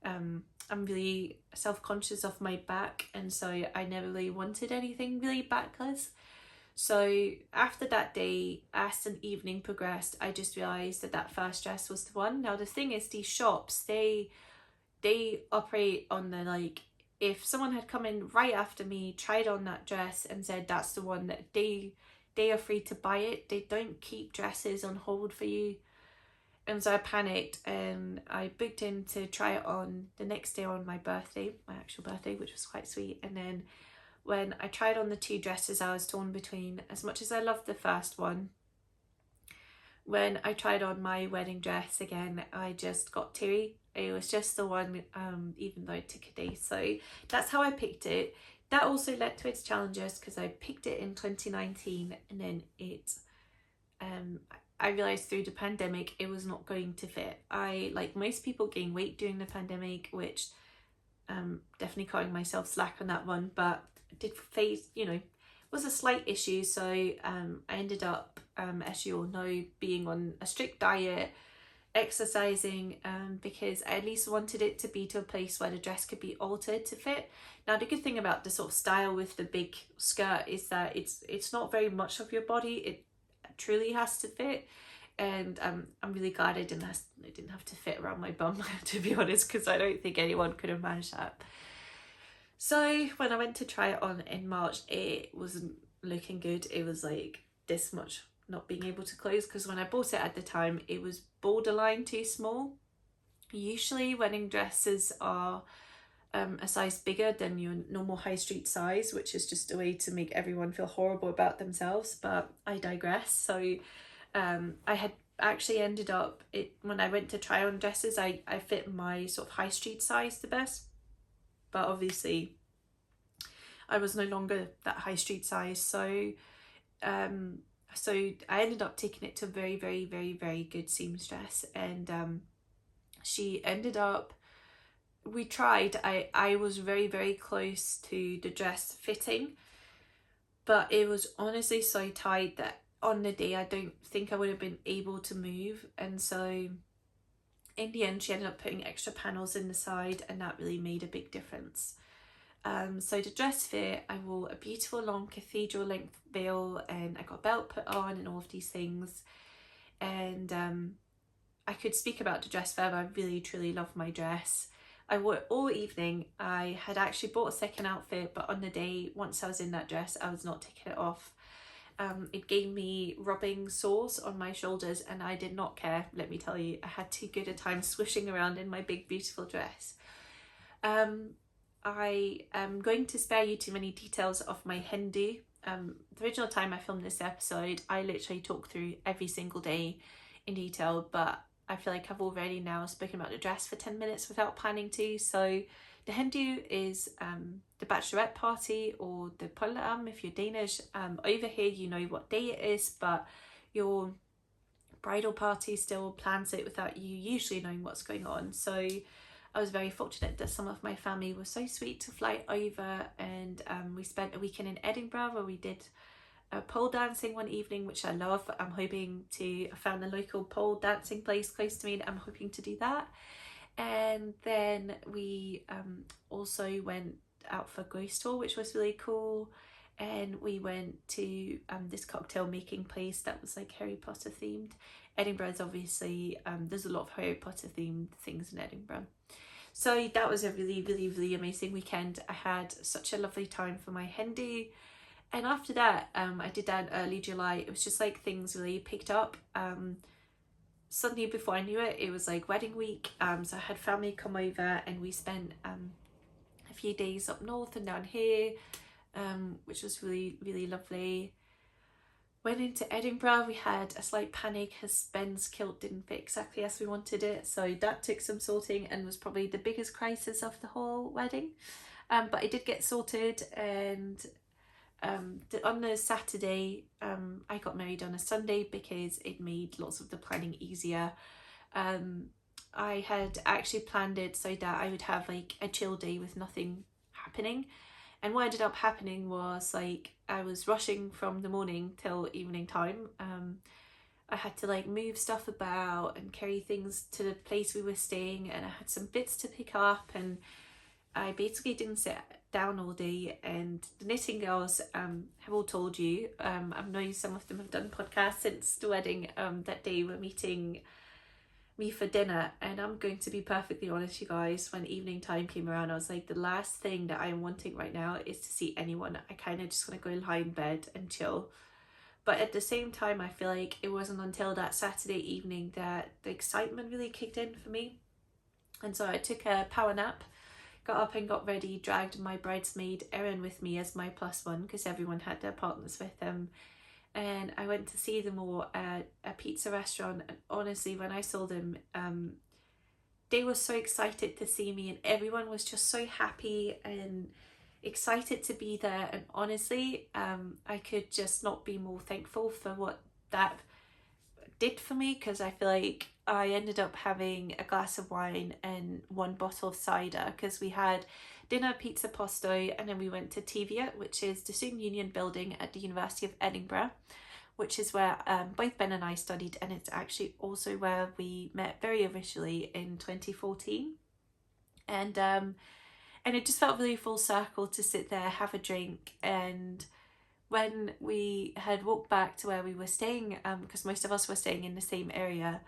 I'm really self-conscious of my back, and so I never really wanted anything really backless. So after that day, as an evening progressed, I just realised that that first dress was the one. Now the thing is, these shops, they operate on the like, if someone had come in right after me, tried on that dress and said that's the one, that they are free to buy it. They don't keep dresses on hold for you. And so I panicked and I booked in to try it on the next day on my birthday, my actual birthday, which was quite sweet. And then when I tried on the two dresses, I was torn between, as much as I loved the first one, when I tried on my wedding dress again, I just got teary. It was just the one, even though it took a day. So that's how I picked it. That also led to its challenges, because I picked it in 2019, and then I realised through the pandemic it was not going to fit. I, like most people, gained weight during the pandemic, which definitely cutting myself slack on that one, but did face, you know, was a slight issue. So I ended up, as you all know, being on a strict diet, exercising, because I at least wanted it to be to a place where the dress could be altered to fit. Now the good thing about the sort of style with the big skirt is that it's not very much of your body. It truly has to fit, and I'm really glad it didn't have to fit around my bum, to be honest, because I don't think anyone could have managed that. So when I went to try it on in March, it wasn't looking good. It was like this much not being able to close, because when I bought it at the time, it was borderline too small. Usually wedding dresses are a size bigger than your normal high street size, which is just a way to make everyone feel horrible about themselves, but I digress. So I had actually ended up, when I went to try on dresses, I fit my sort of high street size the best, but obviously I was no longer that high street size. So so I ended up taking it to a very, very, very, very good seamstress, and she ended up, we tried, I was very, very close to the dress fitting, but it was honestly so tight that on the day I don't think I would have been able to move. And so in the end she ended up putting extra panels in the side, and that really made a big difference. So the dress fit, I wore a beautiful long cathedral length veil, and I got a belt put on and all of these things. And I could speak about the dress forever. I really truly love my dress. I wore it all evening. I had actually bought a second outfit, but on the day, once I was in that dress, I was not taking it off. It gave me rubbing sores on my shoulders, and I did not care, let me tell you. I had too good a time swishing around in my big beautiful dress. I am going to spare you too many details of my hen do. The original time I filmed this episode, I literally talked through every single day in detail, but I feel like I've already now spoken about the dress for 10 minutes without planning to. So the hen do is the bachelorette party, or the bryllup if you're Danish. Over here you know what day it is, but your bridal party still plans it without you usually knowing what's going on. So I was very fortunate that some of my family were so sweet to fly over, and we spent a weekend in Edinburgh where we did pole dancing one evening, which I love. I found a local pole dancing place close to me, and I'm hoping to do that. And then we also went out for a ghost tour, which was really cool. And we went to this cocktail making place that was like Harry Potter themed. Edinburgh is obviously, there's a lot of Harry Potter themed things in Edinburgh. So that was a really, really, really amazing weekend. I had such a lovely time for my hen do. And after that, I did that in early July. It was just like things really picked up. Suddenly before I knew it, it was like wedding week. So I had family come over, and we spent a few days up north and down here, which was really, really lovely. Went into Edinburgh, we had a slight panic as Ben's kilt didn't fit exactly as we wanted it. So that took some sorting and was probably the biggest crisis of the whole wedding. But it did get sorted, and on the Saturday, I got married on a Sunday because it made lots of the planning easier. I had actually planned it so that I would have like a chill day with nothing happening, and what ended up happening was like I was rushing from the morning till evening time. I had to like move stuff about and carry things to the place we were staying, and I had some bits to pick up, and I basically didn't sit down all day. And the knitting girls have all told you, I know some of them have done podcasts since the wedding, that they were meeting me for dinner, and I'm going to be perfectly honest, you guys, when evening time came around, I was like, the last thing that I'm wanting right now is to see anyone. I kind of just want to go lie in bed and chill. But at the same time, I feel like it wasn't until that Saturday evening that the excitement really kicked in for me. And so I took a power nap, got up and got ready, dragged my bridesmaid Erin with me as my plus one because everyone had their partners with them. And I went to see them all at a pizza restaurant, and honestly, when I saw them, they were so excited to see me, and everyone was just so happy and excited to be there. And honestly, I could just not be more thankful for what that did for me, because I feel like I ended up having a glass of wine and one bottle of cider because we had dinner, pizza, posto, and then we went to TVA, which is the Student Union building at the University of Edinburgh, which is where both Ben and I studied, and it's actually also where we met very officially in 2014. And it just felt really full circle to sit there, have a drink, and when we had walked back to where we were staying, because most of us were staying in the same area,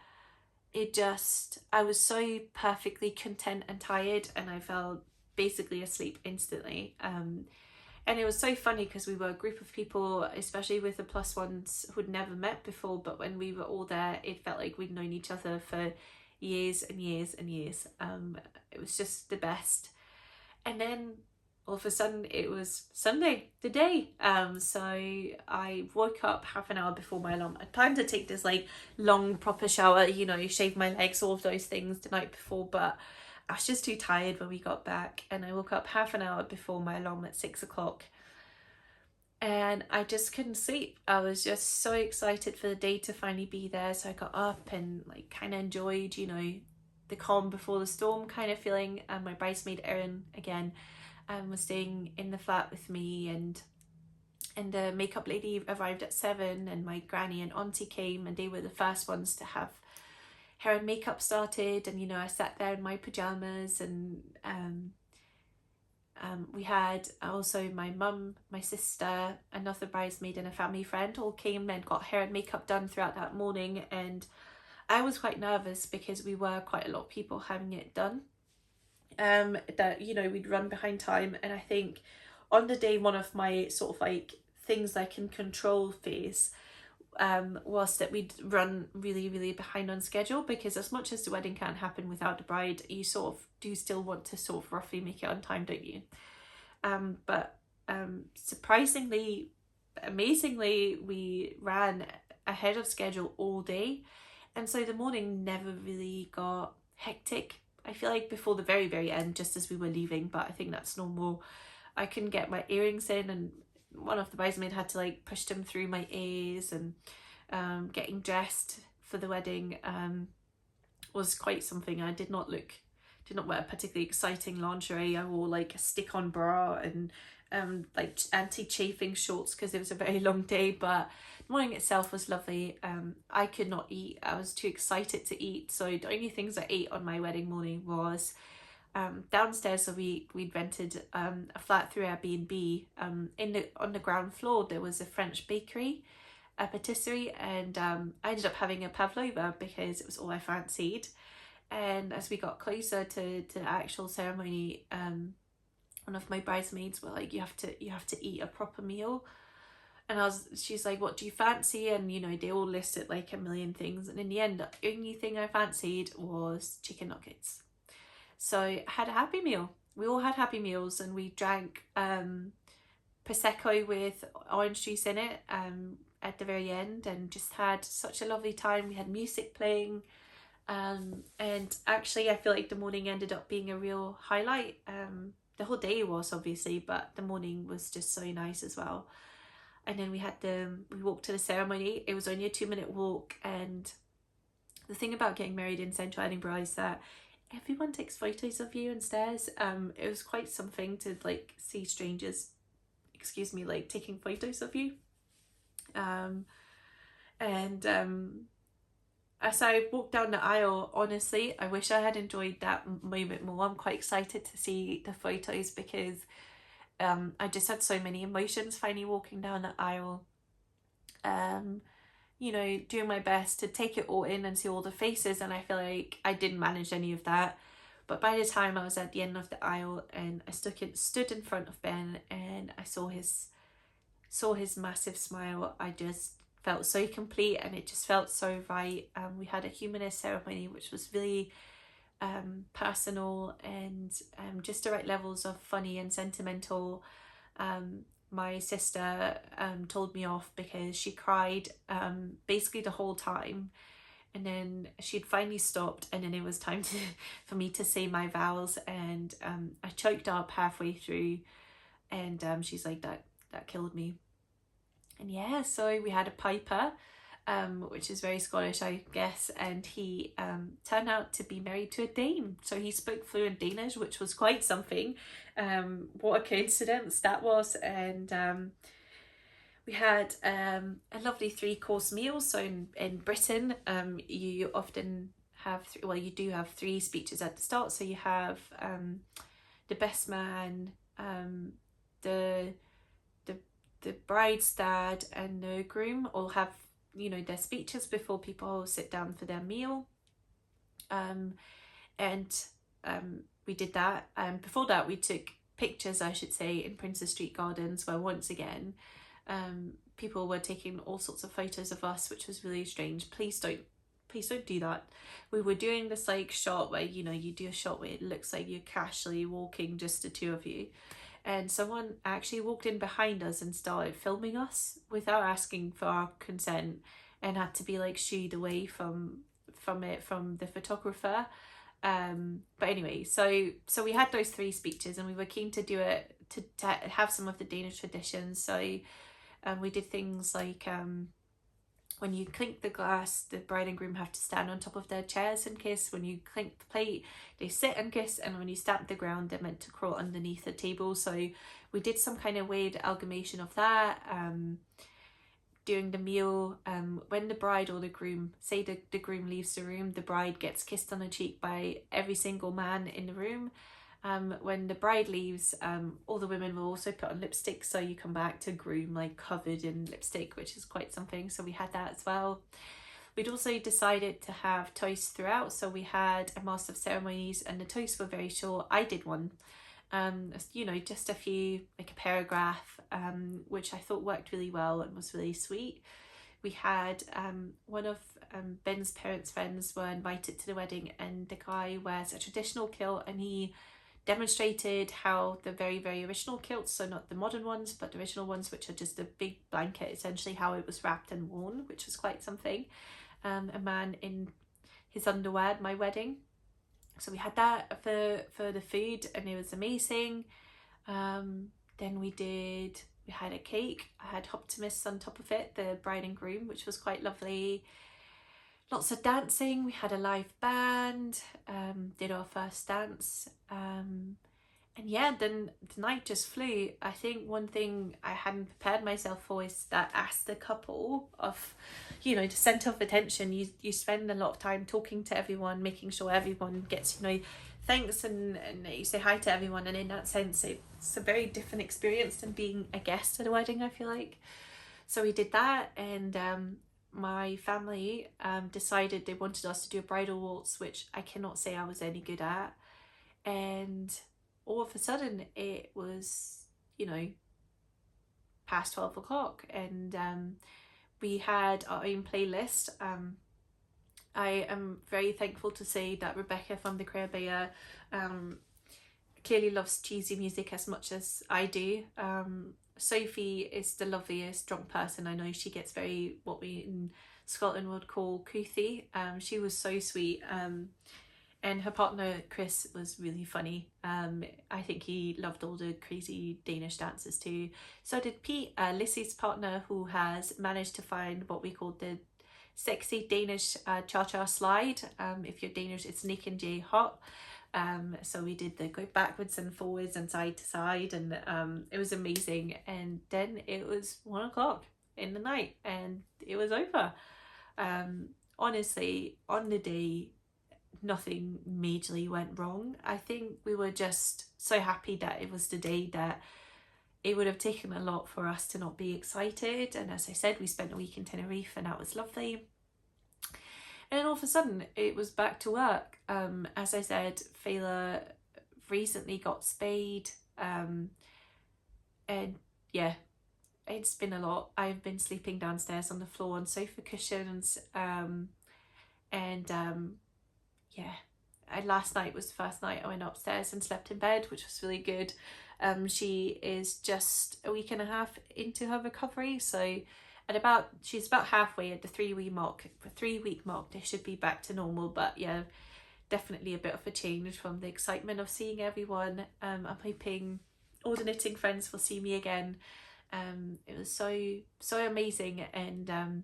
I was so perfectly content and tired, and I fell basically asleep instantly. And it was so funny because we were a group of people, especially with the plus ones who'd never met before, but when we were all there, it felt like we'd known each other for years and years and years. It was just the best. And then all of a sudden it was Sunday, the day. So I woke up half an hour before my alarm. I planned to take this like long proper shower, you know, shave my legs, all of those things the night before, but I was just too tired when we got back, and I woke up half an hour before my alarm at 6 o'clock, and I just couldn't sleep. I was just so excited for the day to finally be there. So I got up and like kind of enjoyed, you know, the calm before the storm kind of feeling. And my bridesmaid Erin again was staying in the flat with me, and the makeup lady arrived at 7, and my granny and auntie came, and they were the first ones to have hair and makeup started. And you know, I sat there in my pajamas, and We had also my mum, my sister, another bridesmaid and a family friend all came and got hair and makeup done throughout that morning, and I was quite nervous because we were quite a lot of people having it done. That, you know, we'd run behind time, and I think on the day, one of my sort of like things I can control phase was that we'd run really behind on schedule, because as much as the wedding can't happen without the bride, you sort of do still want to sort of roughly make it on time, don't you? But surprisingly, amazingly, we ran ahead of schedule all day, and so the morning never really got hectic. I feel like before the very end, just as we were leaving, but I think that's normal. I couldn't get my earrings in, and one of the bridesmaids had to like push them through my ears, and getting dressed for the wedding was quite something. I did not wear particularly exciting lingerie. I wore like a stick-on bra and like anti-chafing shorts because it was a very long day, but the morning itself was lovely. I could not eat. I was too excited to eat, so the only things I ate on my wedding morning was downstairs. So we'd rented a flat through Airbnb. On the ground floor there was a French bakery, a patisserie, and I ended up having a pavlova because it was all I fancied. And as we got closer to the actual ceremony, one of my bridesmaids were like, you have to eat a proper meal. And she's like, what do you fancy? And, you know, they all listed like a million things, and in the end the only thing I fancied was chicken nuggets. So I had a happy meal. We all had happy meals, and we drank prosecco with orange juice in it at the very end, and just had such a lovely time. We had music playing. And actually I feel like the morning ended up being a real highlight. The whole day was obviously, but the morning was just so nice as well. And then we walked to the ceremony. It was only a 2-minute walk, and the thing about getting married in central Edinburgh is that everyone takes photos of you and stares. It was quite something to like see strangers, like taking photos of you. As I walked down the aisle, honestly, I wish I had enjoyed that moment more. I'm quite excited to see the photos because I just had so many emotions finally walking down the aisle. You know, doing my best to take it all in and see all the faces, and I feel like I didn't manage any of that. But by the time I was at the end of the aisle and I stood in front of Ben and I saw his massive smile, I just felt so complete, and it just felt so right. We had a humanist ceremony which was really personal, and just the right levels of funny and sentimental. My sister told me off because she cried basically the whole time, and then she'd finally stopped, and then it was time for me to say my vows, and I choked up halfway through, and she's like, that killed me. And yeah, so we had a piper, which is very Scottish, I guess, and he turned out to be married to a Dane. So he spoke fluent Danish, which was quite something. What a coincidence that was. And we had a lovely 3-course meal. So in Britain, you often have, you do have 3 speeches at the start. So you have the best man, the bride's dad and the groom all have, you know, their speeches before people sit down for their meal. We did that. Before that, we took pictures, I should say, in Princess Street Gardens, where once again people were taking all sorts of photos of us, which was really strange. Please don't do that. We were doing this like shot where, you know, you do a shot where it looks like you're casually walking, just the 2 of you, and someone actually walked in behind us and started filming us without asking for our consent, and had to be like shooed away from the photographer. But anyway, so we had those 3 speeches, and we were keen to do it to have some of the Danish traditions. So we did things like when you clink the glass, the bride and groom have to stand on top of their chairs and kiss. When you clink the plate, they sit and kiss. And when you stamp the ground, they're meant to crawl underneath the table. So we did some kind of weird amalgamation of that. During the meal, when the bride or the groom, say the groom leaves the room, the bride gets kissed on the cheek by every single man in the room. when the bride leaves, all the women will also put on lipstick, so you come back to groom like covered in lipstick, which is quite something. So we had that as well. We'd also decided to have toasts throughout, so we had a master of ceremonies, and the toasts were very short. I did one, you know, just a few, like a paragraph, which I thought worked really well and was really sweet. We had one of Ben's parents' friends were invited to the wedding, and the guy wears a traditional kilt, and he demonstrated how the very, very original kilts, so not the modern ones but the original ones, which are just a big blanket, essentially how it was wrapped and worn, which was quite something. A man in his underwear at my wedding. So we had that for the food, and it was amazing. Then we had a cake. I had optimists on top of it, the bride and groom, which was quite lovely. Lots of dancing. We had a live band, did our first dance, and yeah, then the night just flew. I think one thing I hadn't prepared myself for is that as the couple of, you know, the centre of attention, you spend a lot of time talking to everyone, making sure everyone gets, you know, thanks, and you say hi to everyone, and in that sense it's a very different experience than being a guest at a wedding, I feel like. So we did that, and my family decided they wanted us to do a bridal waltz, which I cannot say I was any good at, and all of a sudden it was, you know, past 12 o'clock, and we had our own playlist. I am very thankful to say that Rebecca from the Crabea clearly loves cheesy music as much as I do. Sophie is the loveliest drunk person I know. She gets very, what we in Scotland would call couthy. She was so sweet. And her partner Chris was really funny. I think he loved all the crazy Danish dances too. So did Pete, Lissy's partner, who has managed to find what we call the sexy Danish cha-cha slide. If you're Danish, it's Nick and Jay hot. So we did the go backwards and forwards and side to side, and it was amazing. And then it was 1 o'clock in the night and it was over. Honestly, on the day, nothing majorly went wrong. I think we were just so happy that it was the day that it would have taken a lot for us to not be excited. And as I said, we spent a week in Tenerife, and that was lovely. And then all of a sudden it was back to work. As I said, Fela recently got spayed, and yeah, it's been a lot. I've been sleeping downstairs on the floor on sofa cushions, yeah, last night was the first night I went upstairs and slept in bed, which was really good. She is just a week and a half into her recovery, so she's about halfway at the 3-week mark. They should be back to normal, but yeah, definitely a bit of a change from the excitement of seeing everyone. I'm hoping all the knitting friends will see me again. It was so amazing, and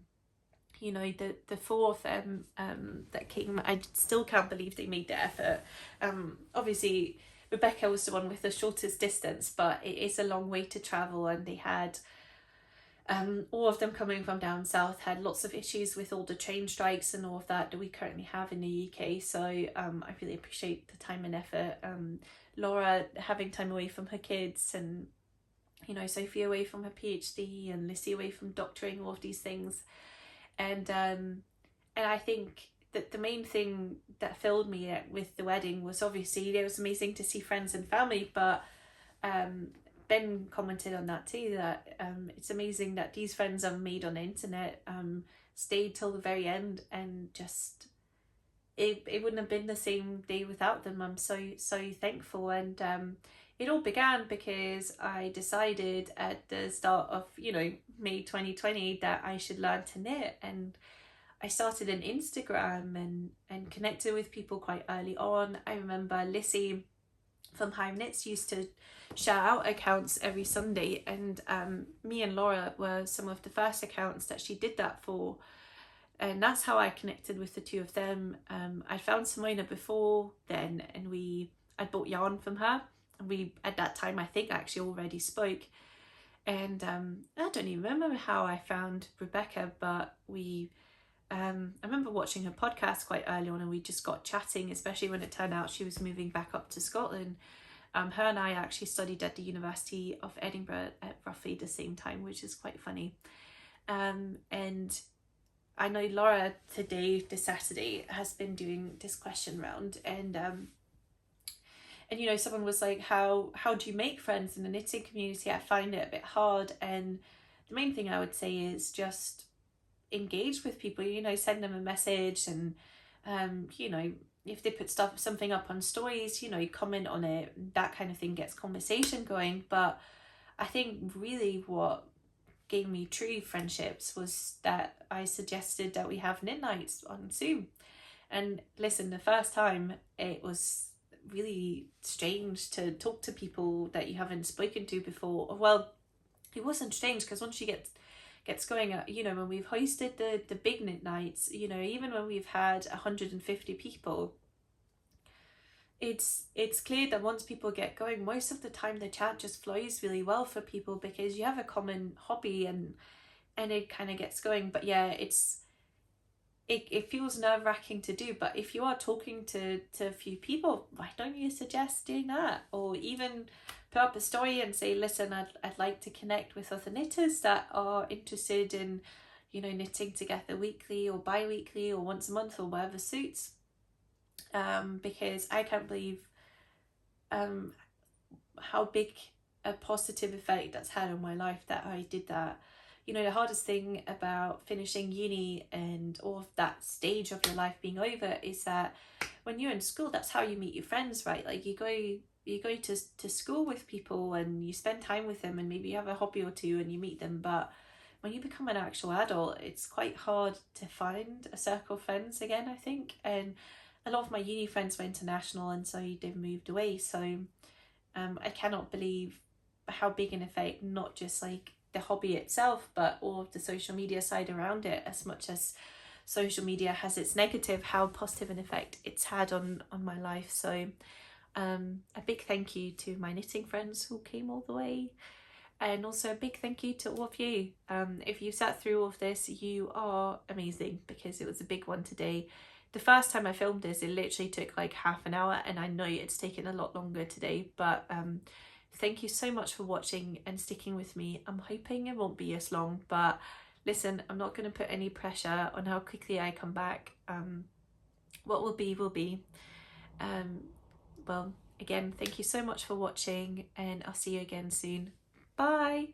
you know, the 4 of them that came, I still can't believe they made the effort. Obviously Rebecca was the one with the shortest distance, but it is a long way to travel, and they had all of them coming from down south had lots of issues with all the train strikes and all of that we currently have in the UK. So I really appreciate the time and effort. Laura having time away from her kids, and you know, Sophie away from her PhD, and Lissy away from doctoring, all of these things. And I think that the main thing that filled me with the wedding was, obviously it was amazing to see friends and family, but Ben commented on that too, that it's amazing that these friends I've made on the internet stayed till the very end, and just it wouldn't have been the same day without them. I'm so thankful. And it all began because I decided at the start of, you know, May 2020 that I should learn to knit, and I started an Instagram and connected with people quite early on. I remember Lissy from Home Knits used to shout out accounts every Sunday, and me and Laura were some of the first accounts that she did that for, and that's how I connected with the two of them. I found Simona before then, and I bought yarn from her, and we at that time I think actually already spoke. And I don't even remember how I found Rebecca, but I remember watching her podcast quite early on, and we just got chatting, especially when it turned out she was moving back up to Scotland. Her and I actually studied at the University of Edinburgh at roughly the same time, which is quite funny. And I know Laura today, this Saturday, has been doing this question round, and you know, someone was like, how do you make friends in the knitting community? I find it a bit hard. And the main thing I would say is just engage with people, you know, send them a message, and you know, if they put something up on stories, you know, you comment on it, that kind of thing gets conversation going. But I think really what gave me true friendships was that I suggested that we have knit nights on Zoom. And listen, the first time it was really strange to talk to people that you haven't spoken to before. Well, it wasn't strange because once you gets going, you know, when we've hosted the big knit nights, you know, even when we've had 150 people, it's clear that once people get going, most of the time the chat just flows really well for people because you have a common hobby, and it kind of gets going. But yeah, it feels nerve-wracking to do, but if you are talking to a few people, why don't you suggest doing that? Or even put up a story and say, listen, I'd like to connect with other knitters that are interested in, you know, knitting together weekly or bi-weekly or once a month or whatever suits. Because I can't believe how big a positive effect that's had on my life that I did that. You know, the hardest thing about finishing uni and all of that stage of your life being over is that when you're in school, that's how you meet your friends, right? Like you go to school with people and you spend time with them, and maybe you have a hobby or two and you meet them. But when you become an actual adult, it's quite hard to find a circle of friends again, I think. And a lot of my uni friends were international, and so they've moved away. So I cannot believe how big an effect, not just like the hobby itself, but all of the social media side around it. As much as social media has its negative, how positive an effect it's had on my life. So a big thank you to my knitting friends who came all the way, and also a big thank you to all of you. If you sat through all of this, you are amazing, because it was a big one today. The first time I filmed this, it literally took like half an hour, and I know it's taken a lot longer today, but thank you so much for watching and sticking with me. I'm hoping it won't be as long, but listen, I'm not going to put any pressure on how quickly I come back. What will be will be. Well, again, thank you so much for watching, and I'll see you again soon. Bye!